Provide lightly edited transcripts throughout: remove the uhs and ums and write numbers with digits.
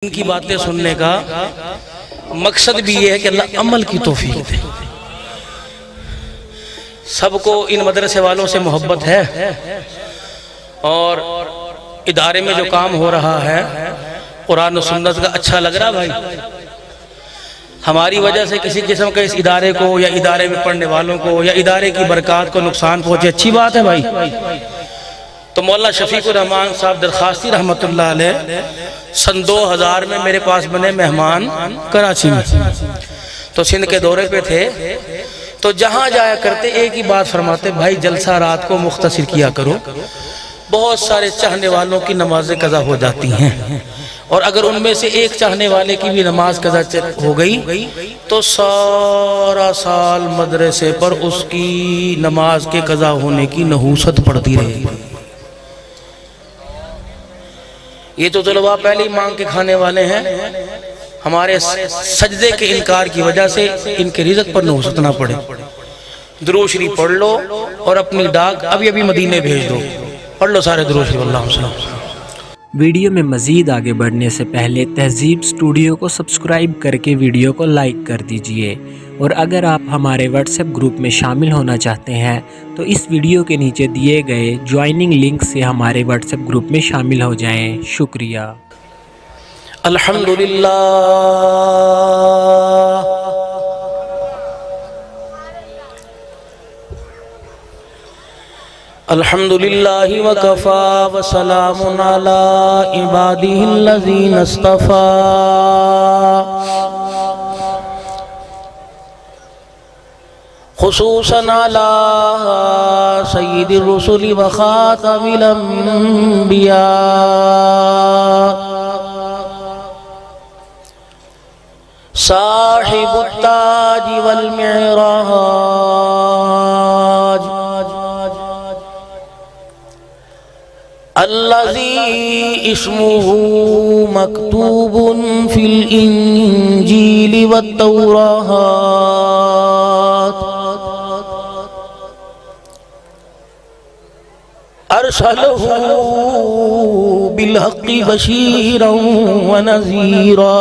ان کی باتیں سننے کا مقصد بھی یہ ہے کہ اللہ عمل کی توفیق دے۔ سب کو ان مدرسے والوں سے محبت ہے اور ادارے میں جو کام ہو رہا ہے قرآن و سنت کا اچھا لگ رہا بھائی۔ ہماری وجہ سے کسی قسم کا اس ادارے کو یا ادارے میں پڑھنے والوں کو یا ادارے کی برکات کو نقصان پہنچے، اچھی بات ہے بھائی۔ تو مولانا شفیق الرحمان صاحب درخواستی رحمت اللہ علیہ سن 2000 میں میرے پاس بنے مہمان کراچی میں، تو سندھ کے دورے پہ تھے، تو جہاں جایا کرتے ایک ہی بات فرماتے، بھائی جلسہ رات کو مختصر کیا کرو، بہت سارے چاہنے والوں کی نمازیں قضا ہو جاتی ہیں، اور اگر ان میں سے ایک چاہنے والے کی بھی نماز قضا ہو گئی تو سارا سال مدرسے پر اس کی نماز کے قضا ہونے کی نحوست پڑتی رہے گی۔ یہ تو طلباء پہلے ہی مانگ کے کھانے والے ہیں، ہمارے سجدے کے انکار کی وجہ سے ان کے رزق پر نحوست نہ پڑے۔ درود شریف پڑھ لو اور اپنی ڈاک ابھی مدینے بھیج دو، پڑھ لو سارے درود شریف۔ اللہ علیہ۔ ویڈیو میں مزید آگے بڑھنے سے پہلے تہذیب سٹوڈیو کو سبسکرائب کر کے ویڈیو کو لائک کر دیجئے، اور اگر آپ ہمارے واٹس ایپ گروپ میں شامل ہونا چاہتے ہیں تو اس ویڈیو کے نیچے دیے گئے جوائننگ لنک سے ہمارے واٹس ایپ گروپ میں شامل ہو جائیں۔ شکریہ۔ الحمدللہ الحمدللہ وکفا وسلام علی عبادہ الذین اصطفی، خصوصاً علی سید الرسل وخاتم الانبیاء، صاحب التاج والمعراج، الذي اسمه مكتوب في الإنجيل والتوراة، أرسله بالحق بشيرا ونذيرا،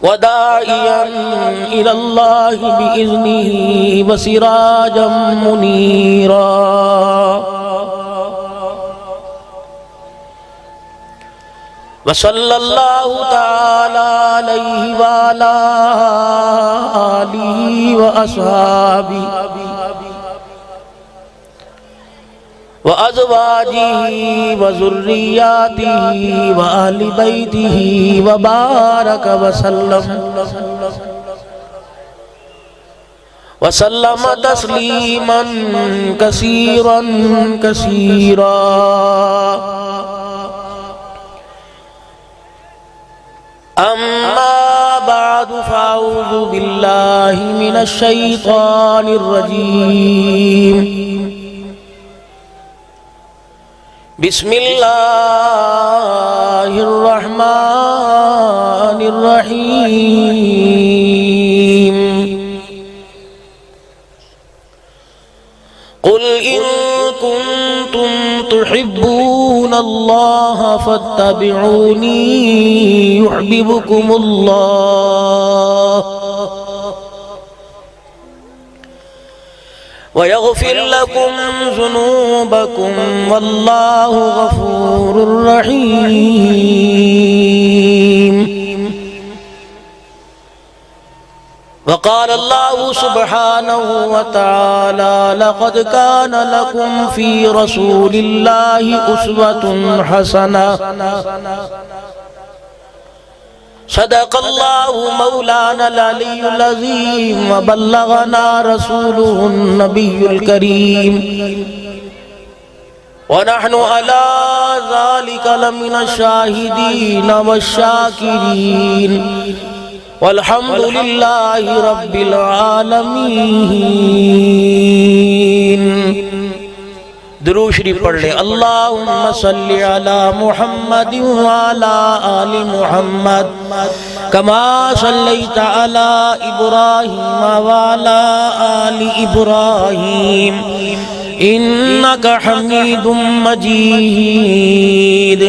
وداعيا إلى الله بإذنه وسراجا منيرا، وصلى الله تعالى عليه وعلى آله وأصحابه وأزواجه وذرياته وأهل بيته وبارك وسلم تسليما كثيرا كثيرا، أما بعد فأعوذ بالله من الشيطان الرجيم، بسم اللہ الرحمن الرحیم، قل ان کنتم تحبون اللہ فاتبعونی یحببکم اللہ وَيَغْفِرْ لَكُمْ ذُنُوبَكُمْ وَاللَّهُ غَفُورٌ رَحِيمٌ۔ وقال الله سبحانه وتعالى لقد كان لكم في رسول الله أسوة حسنة، صدق الله مولانا العلي العظيم، وبلغنا رسوله النبي الكريم، ونحن على ذلك لمن الشاهدين والشاكرين، والحمد لله رب العالمين۔ درود شریف پڑھ لے، اللہم صلی علی محمد وعلی آل محمد کما صلیت علی ابراہیم وعلی آل ابراہیم إنك حميد مجيد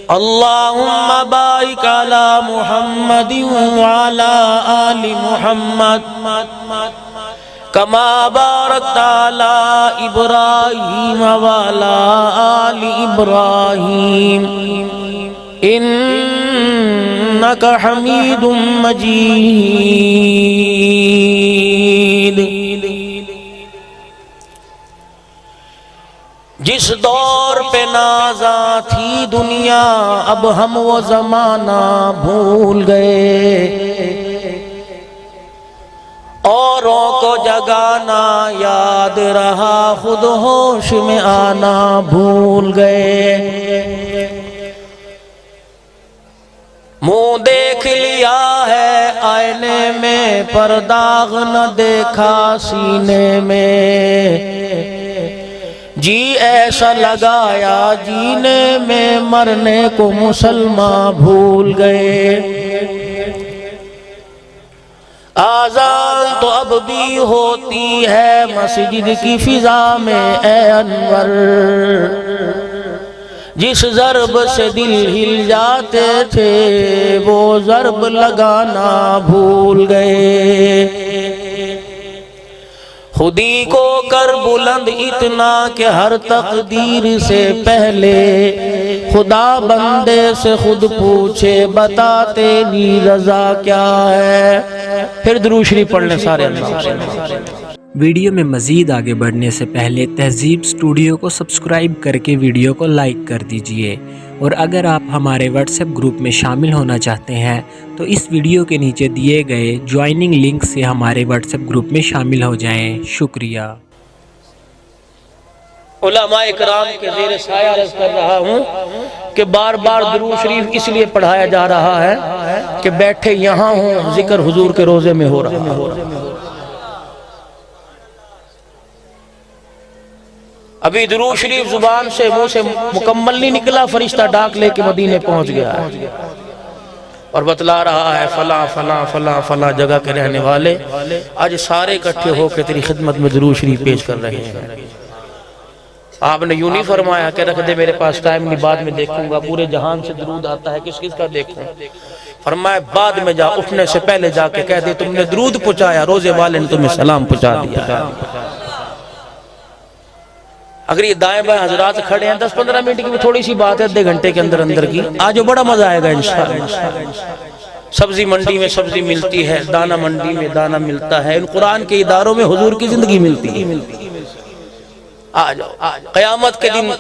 اللهم بارك على محمد وعلى آل محمد كما باركت على إبراهيم وعلى آل إبراهيم إنك حميد مجيد جس دور پہ نازاں تھی دنیا اب ہم وہ زمانہ بھول گئے اوروں کو جگانا یاد رہا خود ہوش میں آنا بھول گئے منہ دیکھ لیا ہے آئینے میں پر داغ نہ دیکھا سینے میں جی ایسا لگایا جینے میں مرنے کو مسلمان بھول گئے آذان تو اب بھی ہوتی ہے مسجد کی فضا میں اے انور جس ضرب سے دل ہل جاتے تھے وہ ضرب لگانا بھول گئے خودی کو کر بلند اتنا کہ ہر تقدیر سے پہلے خدا بندے سے خود پوچھے بتا تیری رضا کیا ہے پھر درود شریف پڑھ لیں سارے اللہ ویڈیو میں مزید آگے بڑھنے سے پہلے تہذیب اسٹوڈیو کو سبسکرائب کر کے ویڈیو کو لائک کر دیجئے اور اگر آپ ہمارے واٹس ایپ گروپ میں شامل ہونا چاہتے ہیں تو اس ویڈیو کے نیچے دیے گئے جوائننگ لنک سے ہمارے واٹس ایپ گروپ میں شامل ہو جائیں شکریہ علماء اکرام کے زیر سایہ عرض کر رہا ہوں کہ بار بار درود شریف اس لیے پڑھایا جا رہا ہے کہ بیٹھے یہاں ہوں ذکر حضور کے روزے میں ہو رہا ہے ابھی درود شریف زبان سے منہ سے مکمل نہیں نکلا فرشتہ ڈاک لے کے مدینے پہنچ گیا ہے اور بتلا رہا ہے فلاں فلاں فلاں فلاں جگہ کے رہنے والے آج سارے اکٹھے ہو کے تیری خدمت میں درود شریف پیش کر رہے ہیں آپ نے یوں نہیں فرمایا کہ رکھ دے میرے پاس ٹائم نہیں بعد میں دیکھوں گا پورے جہان سے درود آتا ہے کس کس کا دیکھوں فرمایا بعد میں جا اٹھنے سے پہلے جا کے کہہ دے تم نے درود پہنچایا روزے والے نے تمہیں سلام پہنچا دیا اگر یہ دائیں بائیں حضرات کھڑے ہیں 10-15 منٹ کی تھوڑی سی بات ہے 1 گھنٹے کے اندر کی آج بڑا مزہ آئے گا انشاءاللہ سبزی منڈی میں سبزی ملتی ہے دانہ منڈی میں دانہ ملتا ہے ان قرآن کے اداروں میں حضور کی زندگی ملتی ہے قیامت کے دن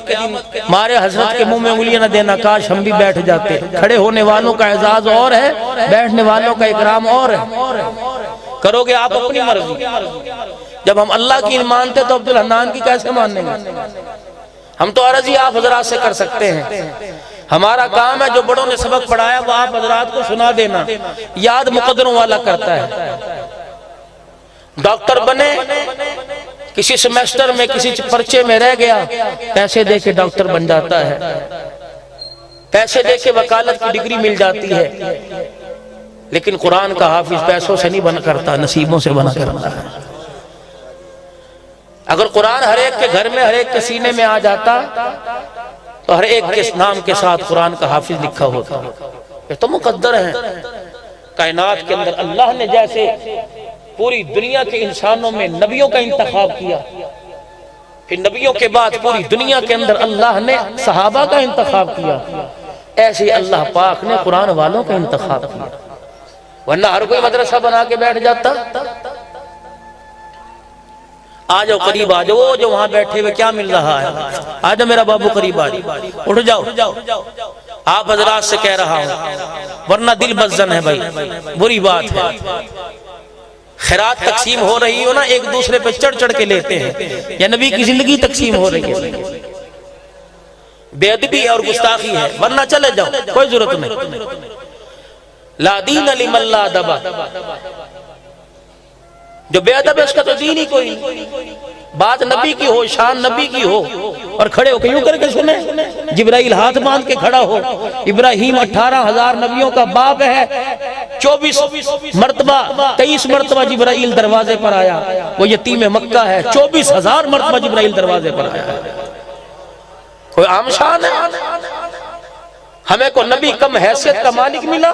ہمارے حضرت کے منہ میں انگلیاں نہ دینا کاش ہم بھی بیٹھ جاتے کھڑے ہونے والوں کا اعزاز اور ہے بیٹھنے والوں کا اکرام اور ہے کرو گے آپ اپنی مرضی جب ہم اللہ کی مانتے تو عبدالحنان کی کیسے مانیں گے ہم تو عرض ہی آپ حضرات سے کر سکتے ہیں ہمارا کام ہے جو بڑوں نے سبق پڑھایا وہ آپ حضرات کو سنا دینا یاد مقدروں والا کرتا ہے ڈاکٹر بنے کسی سیمیسٹر میں کسی پرچے میں رہ گیا پیسے دے کے ڈاکٹر بن جاتا ہے پیسے دے کے وکالت کی ڈگری مل جاتی ہے لیکن قرآن کا حافظ پیسوں سے نہیں بنا کرتا نصیبوں سے بنا کرتا ہے اگر قرآن ہر ایک کے گھر میں ہر ایک کے سینے میں آ جاتا تو ہر ایک کے نام کے ساتھ قرآن کا حافظ لکھا ہوتا یہ تو مقدر ہے کائنات کے اندر اللہ نے جیسے پوری دنیا کے انسانوں میں نبیوں کا انتخاب کیا پھر نبیوں کے بعد پوری دنیا کے اندر اللہ نے صحابہ کا انتخاب کیا ایسے اللہ پاک نے قرآن والوں کا انتخاب کیا ورنہ ہر کوئی مدرسہ بنا کے بیٹھ جاتا آجاؤ قریب آجاؤ جو وہاں بیٹھے ہوئے کیا مل رہا ہے آجاؤ میرا بابو قریب آجاؤ اٹھ جاؤ آپ حضرات سے کہہ رہا ہوں ورنہ دل بزن ہے بھائی بری بات ہے خیرات تقسیم ہو رہی ہو نا ایک دوسرے پہ چڑھ چڑھ کے لیتے ہیں یا نبی کی زندگی تقسیم ہو رہی ہے بے ادبی اور گستاخی ہے ورنہ چلے جاؤ کوئی ضرورت نہیں لا دین لمن لا دبا جو بے ادب ہے اس کا تو دین ہی کوئی بات نبی کی ہو شان نبی کی ہو اور کھڑے ہو کے یوں کر کے سنیں جبرائیل ہاتھ باندھ کے کھڑا ہو ابراہیم 18,000 نبیوں کا باپ ہے 24 مرتبہ 23 مرتبہ جبرائیل دروازے پر آیا، وہ یتیم مکہ ہے، 24,000 مرتبہ جبرائیل دروازے پر آیا ہے۔ کوئی عام شان ہے؟ ہمیں کو نبی کم حیثیت کا مالک ملا؟